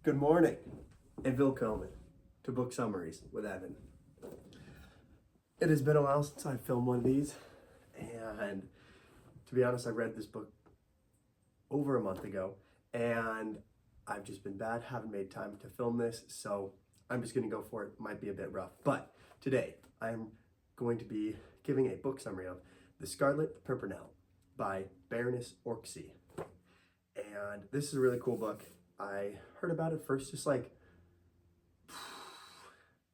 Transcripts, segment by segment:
Good morning and Willkommen to Book Summaries with Evan. It has been a while since I filmed one of these, and to be honest, I read this book over a month ago, and I've just been bad, haven't made time to film this, so I'm just going to go for it. Might be a bit rough, but today I'm going to be giving a book summary of The Scarlet Pimpernel by Baroness Orczy. And this is a really cool book. I heard about it first, just like,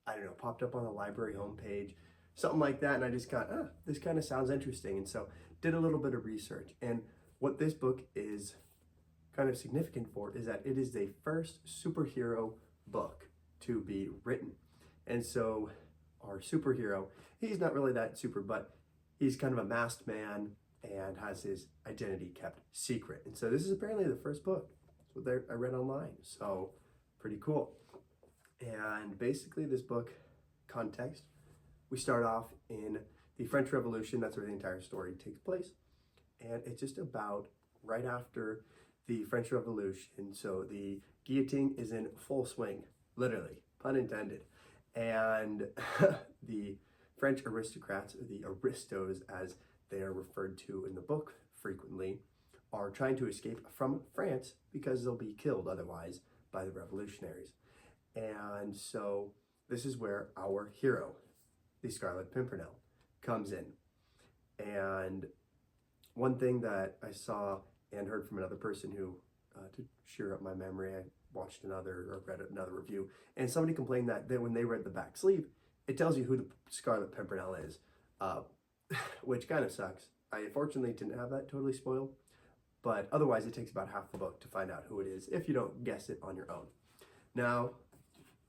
I don't know, popped up on the library homepage, something like that. And I just got, this kind of sounds interesting. And so did a little bit of research. And what this book is kind of significant for is that it is the first superhero book to be written. And so our superhero, he's not really that super, but he's kind of a masked man and has his identity kept secret. And so this is apparently the first book. That's what I read online. So pretty cool. And basically this book context, we start off in the French Revolution. That's where the entire story takes place. And it's just about right after the French Revolution. So the guillotine is in full swing, literally, pun intended. And the French aristocrats, or the aristos as they are referred to in the book frequently, are trying to escape from France because they'll be killed otherwise by the revolutionaries. And so this is where our hero, the Scarlet Pimpernel, comes in. And one thing that I saw and heard from another person who, to cheer up my memory, I watched another or read another review, and somebody complained that when they read the back sleeve, it tells you who the Scarlet Pimpernel is, which kind of sucks. I unfortunately didn't have that totally spoiled, but otherwise it takes about half the book to find out who it is if you don't guess it on your own. Now,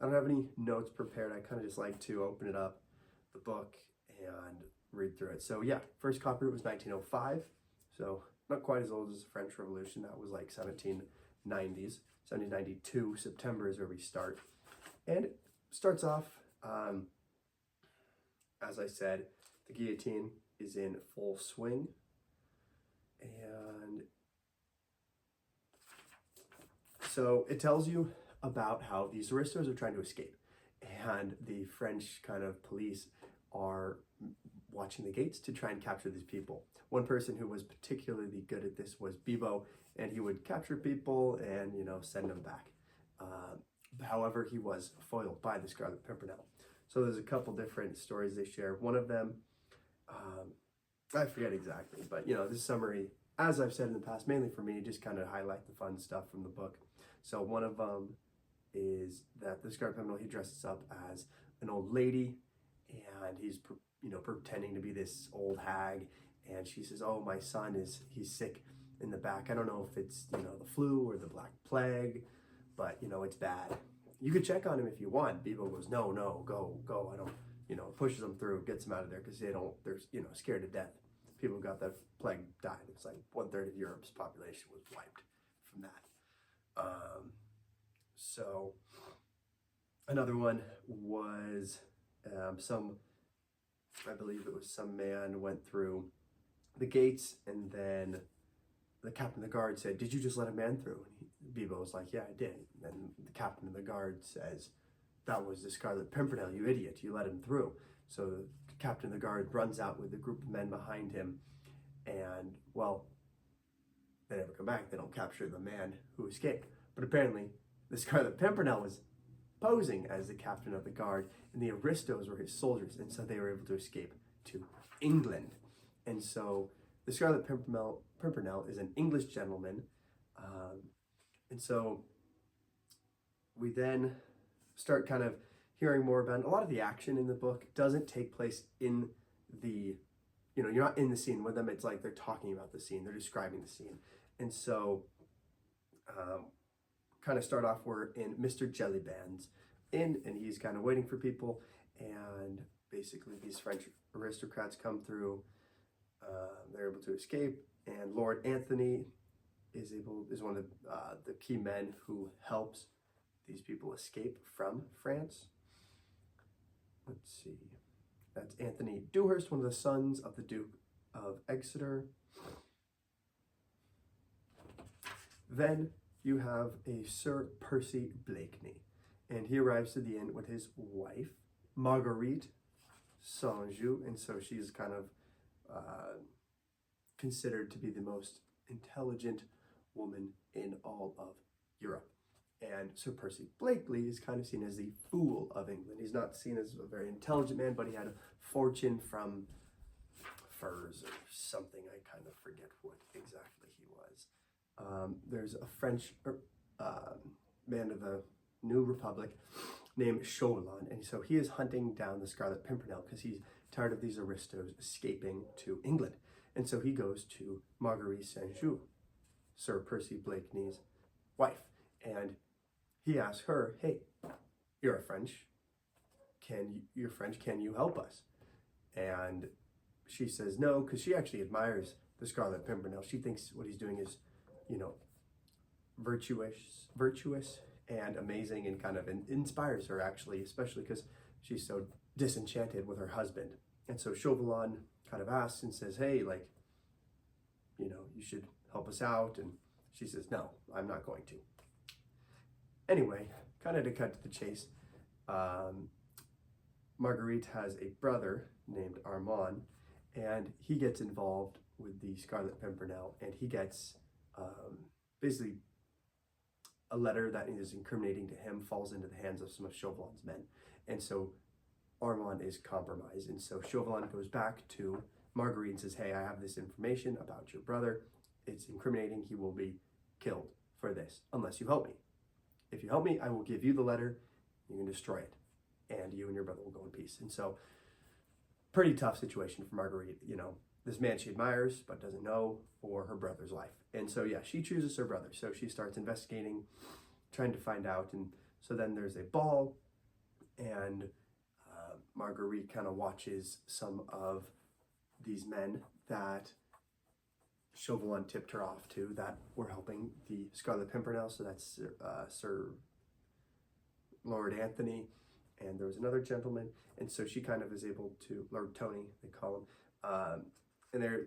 I don't have any notes prepared. I kind of just like to open it up, the book, and read through it. So yeah, first copyright was 1905, so not quite as old as the French Revolution. That was like 1790s. 1792, September is where we start. And it starts off, as I said, the guillotine is in full swing. And so it tells you about how these aristos are trying to escape. And the French kind of police are watching the gates to try and capture these people. One person who was particularly good at this was Bibo, and he would capture people and, send them back. However, he was foiled by the Scarlet Pimpernel. So there's a couple different stories they share. One of them, I forget exactly, but this summary, as I've said in the past, mainly for me, just kind of highlight the fun stuff from the book. So one of them is that the Scarlet Pimpernel, he dresses up as an old lady, and he's pretending to be this old hag, and she says, "Oh, my son he's sick in the back. I don't know if it's the flu or the Black Plague, but it's bad. You could check on him if you want." Bibo goes, "No, go. I don't." Pushes them through, gets them out of there because they're scared to death. People who got that plague died. It's like 1/3 of Europe's population was wiped from that. So another one was I believe it was some man went through the gates, and then the captain of the guard said, "Did you just let a man through?" And Bibo was like, "Yeah, I did." And the captain of the guard says, "That was the Scarlet Pimpernel, you idiot. You let him through." So the captain of the guard runs out with a group of men behind him, and, well, they never come back. They don't capture the man who escaped. But apparently, the Scarlet Pimpernel was posing as the captain of the guard, and the aristos were his soldiers, and so they were able to escape to England. And so the Scarlet Pimpernel is an English gentleman, and so we then start kind of hearing more about a lot of the action in the book. Doesn't take place in the, you're not in the scene with them. It's like they're talking about the scene, they're describing the scene. And so kind of start off, we're in Mr. Jellyband's inn, and he's kind of waiting for people, and basically these French aristocrats come through. They're able to escape, and Lord Anthony is one of the key men who helps these people escape from France. Let's see, that's Anthony Dewhurst, one of the sons of the Duke of Exeter. Then you have a Sir Percy Blakeney, and he arrives to the inn with his wife, Marguerite Saint-Just, and so she's kind of considered to be the most intelligent woman in all of Europe. And Sir Percy Blakeney is kind of seen as the fool of England. He's not seen as a very intelligent man, but he had a fortune from furs or something. I kind of forget what exactly he was. There's a French man of the New Republic named Chauvelin, and so he is hunting down the Scarlet Pimpernel because he's tired of these aristos escaping to England. And so he goes to Marguerite Saint-Just, Sir Percy Blakeney's wife, and he asks her, "Hey, you're French. You're French. Can you help us?" And she says no, because she actually admires the Scarlet Pimpernel. She thinks what he's doing is, virtuous and amazing, and kind of inspires her, actually, especially because she's so disenchanted with her husband. And so Chauvelin kind of asks and says, "Hey, you should help us out." And she says, "No, I'm not going to." Anyway, kind of to cut to the chase, Marguerite has a brother named Armand, and he gets involved with the Scarlet Pimpernel, and he gets basically a letter that is incriminating to him falls into the hands of some of Chauvelin's men. And so Armand is compromised. And so Chauvelin goes back to Marguerite and says, "Hey, I have this information about your brother. It's incriminating. He will be killed for this unless you help me. If you help me, I will give you the letter. You can destroy it. And you and your brother will go in peace." And so pretty tough situation for Marguerite. This man she admires but doesn't know, for her brother's life. And so, yeah, she chooses her brother. So she starts investigating, trying to find out. And so then there's a ball, and Marguerite kind of watches some of these men that Chauvelin tipped her off to that were helping the Scarlet Pimpernel. So that's Sir Lord Anthony, and there was another gentleman. And so she kind of is able to, Lord Tony, they call him, and they're,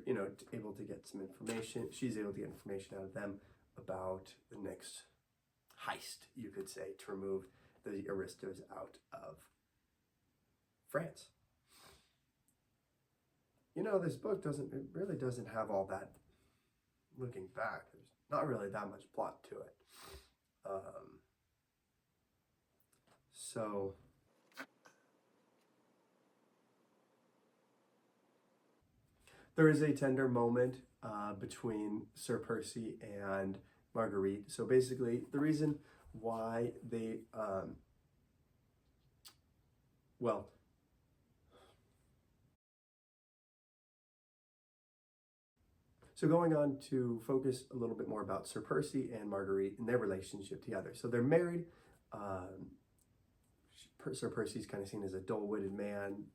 able to get some information. She's able to get information out of them about the next heist, you could say, to remove the aristos out of France. This book really doesn't have all that, looking back. There's not really that much plot to it. So there is a tender moment between Sir Percy and Marguerite. So basically, the reason why they, so going on to focus a little bit more about Sir Percy and Marguerite and their relationship together. So they're married. Sir Percy's kind of seen as a dull-witted man.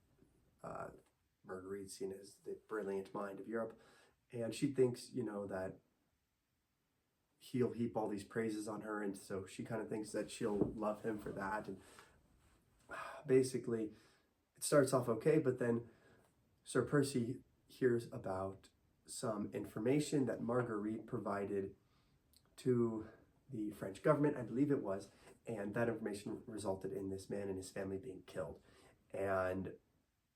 Marguerite's seen as the brilliant mind of Europe. And she thinks, that he'll heap all these praises on her. And so she kind of thinks that she'll love him for that. And basically, it starts off okay, but then Sir Percy hears about some information that Marguerite provided to the French government, I believe it was, and that information resulted in this man and his family being killed. And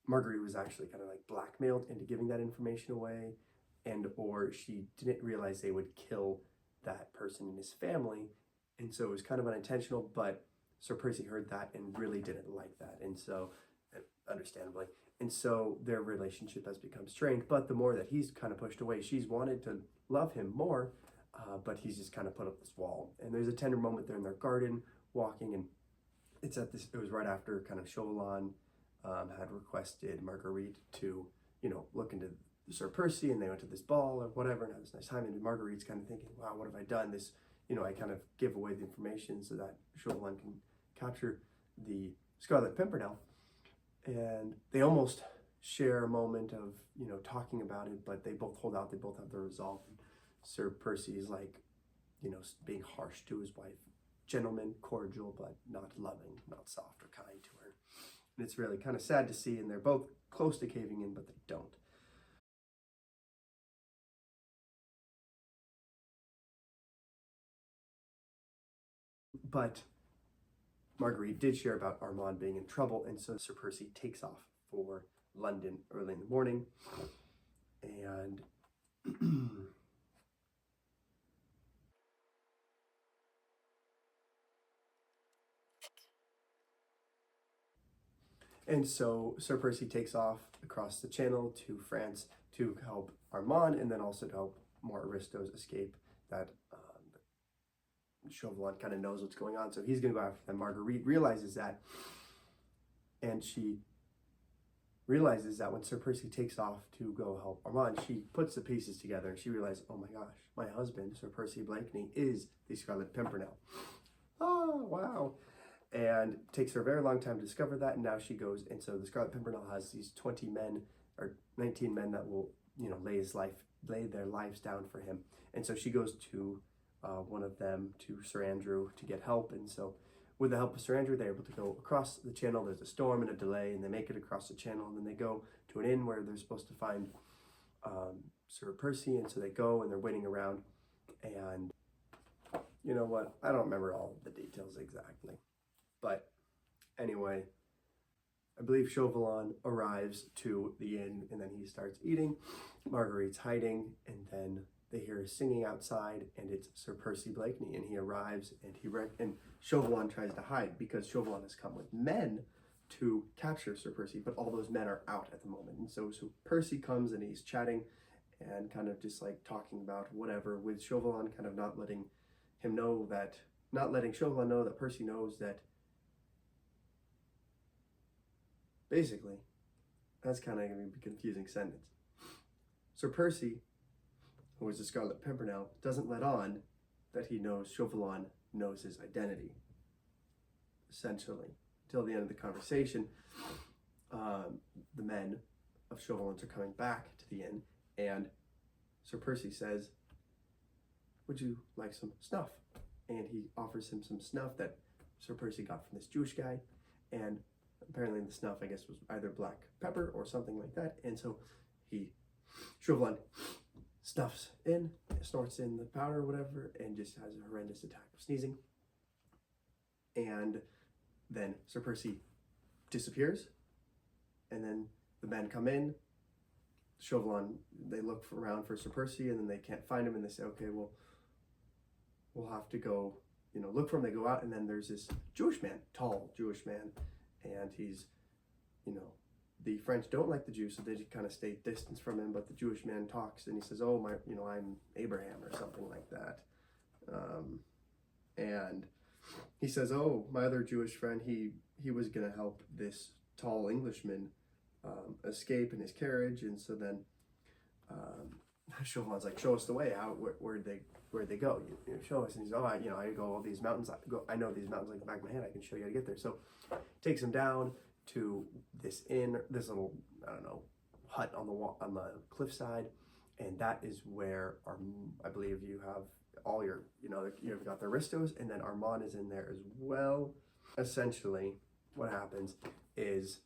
Marguerite was actually kind of like blackmailed into giving that information away, or she didn't realize they would kill that person and his family, and so it was kind of unintentional. But Sir Percy heard that and really didn't like that, and so, understandably, and so their relationship has become strained. But the more that he's kind of pushed away, she's wanted to love him more, but he's just kind of put up this wall. And there's a tender moment there in their garden, walking, and it was right after kind of Chauvelin had requested Marguerite to, look into Sir Percy, and they went to this ball or whatever, and had this nice time. And Marguerite's kind of thinking, wow, what have I done? This, I kind of give away the information so that Chauvelin can capture the Scarlet Pimpernel. And they almost share a moment of, talking about it, but they both hold out. They both have their resolve. And Sir Percy is like, being harsh to his wife. Gentleman, cordial, but not loving, not soft or kind to her. And it's really kind of sad to see, and they're both close to caving in, but they don't. But Marguerite did share about Armand being in trouble, and so Sir Percy takes off for London early in the morning. And and so Sir Percy takes off across the channel to France to help Armand, and then also to help more aristos escape. That Chauvelin kind of knows what's going on, so he's going to go after them. Marguerite realizes that, and she realizes that when Sir Percy takes off to go help Armand, she puts the pieces together, and she realizes, oh my gosh, my husband, Sir Percy Blakeney, is the Scarlet Pimpernel. Oh, wow. And it takes her a very long time to discover that, and now she goes, and so the Scarlet Pimpernel has these 20 men, or 19 men that will, lay their lives down for him. And so she goes to one of them, to Sir Andrew, to get help. And so with the help of Sir Andrew, they're able to go across the channel. There's a storm and a delay, and they make it across the channel, and then they go to an inn where they're supposed to find Sir Percy. And so they go, and they're waiting around, and you know what? I don't remember all of the details exactly. But anyway, I believe Chauvelin arrives to the inn, and then he starts eating. Marguerite's hiding, and then they hear singing outside, and it's Sir Percy Blakeney, and he arrives, and Chauvelin tries to hide because Chauvelin has come with men to capture Sir Percy, but all those men are out at the moment. And so Percy comes, and he's chatting and kind of just like talking about whatever, with Chauvelin kind of not letting Chauvelin know that Percy knows that. Basically, that's kind of going to be a confusing sentence. Sir Percy, who is the Scarlet Pimpernel, doesn't let on that he knows Chauvelin knows his identity, essentially. Till the end of the conversation, the men of Chauvelin's are coming back to the inn, and Sir Percy says, would you like some snuff? And he offers him some snuff that Sir Percy got from this Jewish guy, and apparently the snuff, I guess, was either black pepper or something like that. And so Chauvelin snorts in the powder or whatever, and just has a horrendous attack of sneezing. And then Sir Percy disappears, and then the men come in. Chauvelin, they look around for Sir Percy, and then they can't find him, and they say, okay, well, we'll have to go, look for him. They go out, and then there's this Jewish man, tall Jewish man, and he's, the French don't like the Jews, so they just kind of stay distance from him, but the Jewish man talks, and he says, oh, I'm Abraham, or something like that. And he says, oh, my other Jewish friend, he was going to help this tall Englishman escape in his carriage. And so then Chauvelin's like, show us the way. Where'd they go? Show us. And he's, I go all these mountains. I know these mountains like the back of my hand. I can show you how to get there. So takes him down to this inn, this little, hut on the cliffside, and that is where I believe you have all your, you've got the aristos, and then Armand is in there as well. Essentially, what happens is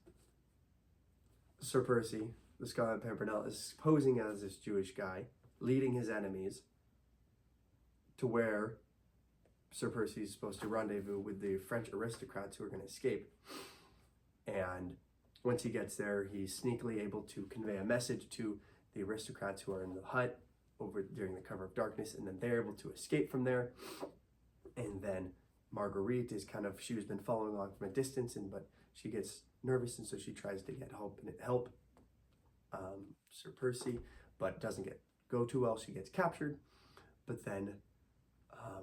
Sir Percy, the Scarlet Pimpernel, is posing as this Jewish guy, leading his enemies to where Sir Percy is supposed to rendezvous with the French aristocrats who are going to escape. And once he gets there, he's sneakily able to convey a message to the aristocrats who are in the hut during the cover of darkness, and then they're able to escape from there. And then Marguerite is she's been following along from a distance, but she gets nervous, and so she tries to get help Sir Percy, but doesn't go too well. She gets captured, but then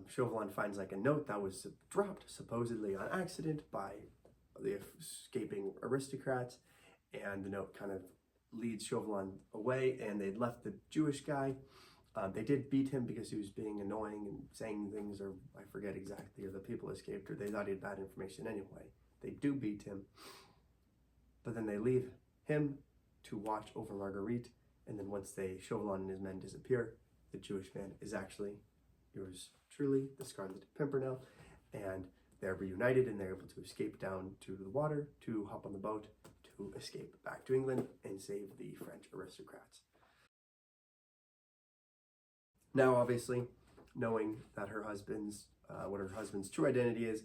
Chauvelin finds a note that was dropped supposedly on accident by the escaping aristocrats, and the note kind of leads Chauvelin away, and they left the Jewish guy. They did beat him because he was being annoying and saying things, or I forget exactly, or the people escaped, or they thought he had bad information anyway. They do beat him, but then they leave him to watch over Marguerite, and then once Chauvelin and his men disappear, the Jewish man is actually yours truly, the Scarlet Pimpernel, and they're reunited, and they're able to escape down to the water, to hop on the boat, to escape back to England and save the French aristocrats. Now, obviously, knowing that her husband's, what her husband's true identity is,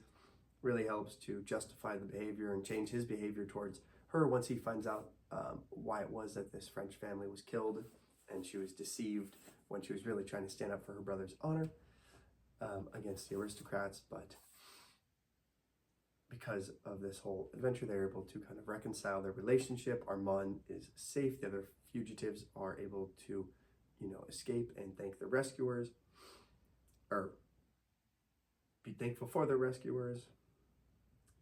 really helps to justify the behavior and change his behavior towards her once he finds out why it was that this French family was killed and she was deceived when she was really trying to stand up for her brother's honor against the aristocrats. But because of this whole adventure, they're able to kind of reconcile their relationship. Armand is safe. The other fugitives are able to, escape and thank the rescuers, or be thankful for their rescuers.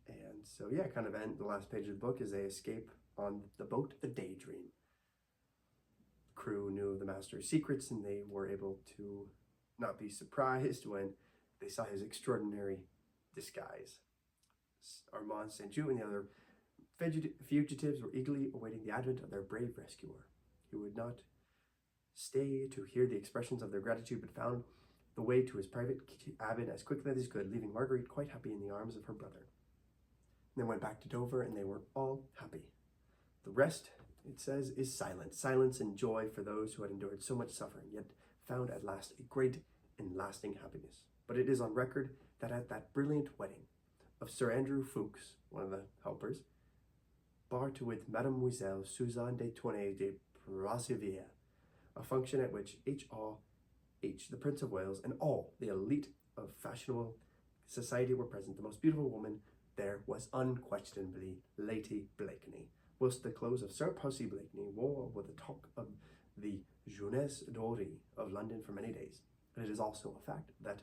And so, yeah, kind of end the last page of the book as they escape on the boat, the Daydream. The crew knew of the master's secrets, and they were able to not be surprised when they saw his extraordinary disguise. Armand, Saint-Just, and the other fugitives were eagerly awaiting the advent of their brave rescuer. He would not stay to hear the expressions of their gratitude, but found the way to his private cabin as quickly as he could, leaving Marguerite quite happy in the arms of her brother. And they went back to Dover, and they were all happy. The rest, it says, is silence. Silence and joy for those who had endured so much suffering, yet found at last a great and lasting happiness. But it is on record that at that brilliant wedding of Sir Andrew Ffoulkes, one of the helpers, bar to with Mademoiselle Suzanne de Tournay de Brasseville, a function at which H.R.H., the Prince of Wales, and all the elite of fashionable society were present. The most beautiful woman there was unquestionably Lady Blakeney, whilst the clothes of Sir Percy Blakeney wore the talk of the jeunesse dorée of London for many days. And it is also a fact that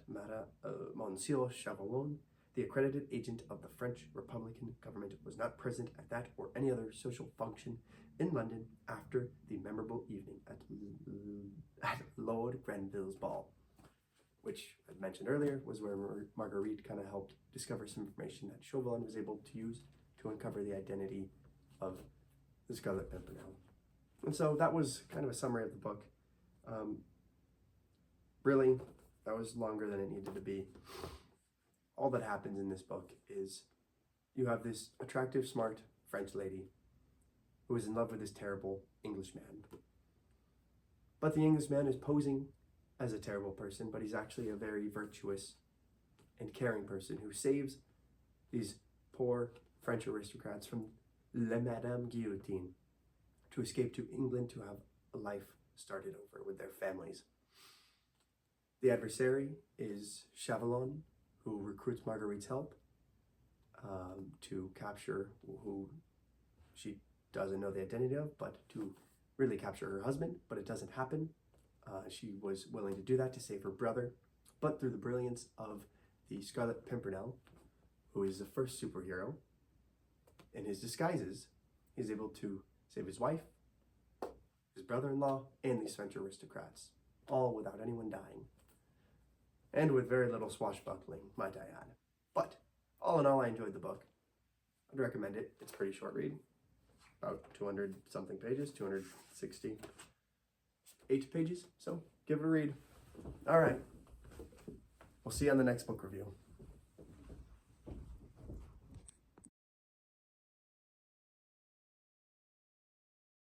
Monsieur Chauvelin, the accredited agent of the French Republican government, was not present at that or any other social function in London after the memorable evening at Lord Grenville's ball, which I mentioned earlier was where Marguerite kind of helped discover some information that Chauvelin was able to use to uncover the identity of the Scarlet Pimpernel. And so that was kind of a summary of the book. Really, that was longer than it needed to be. All that happens in this book is you have this attractive, smart French lady who is in love with this terrible Englishman. But the Englishman is posing as a terrible person, but he's actually a very virtuous and caring person who saves these poor French aristocrats from La Madame Guillotine to escape to England to have a life started over with their families. The adversary is Chauvelin, who recruits Marguerite's help to capture who she doesn't know the identity of, but to really capture her husband, but it doesn't happen. She was willing to do that to save her brother, but through the brilliance of the Scarlet Pimpernel, who is the first superhero, in his disguises, he's able to save his wife, his brother-in-law, and these French aristocrats, all without anyone dying. And with very little swashbuckling, might I add. But all in all, I enjoyed the book. I'd recommend it. It's a pretty short read, about 200 something pages, 268 pages. So give it a read. All right. We'll see you on the next book review.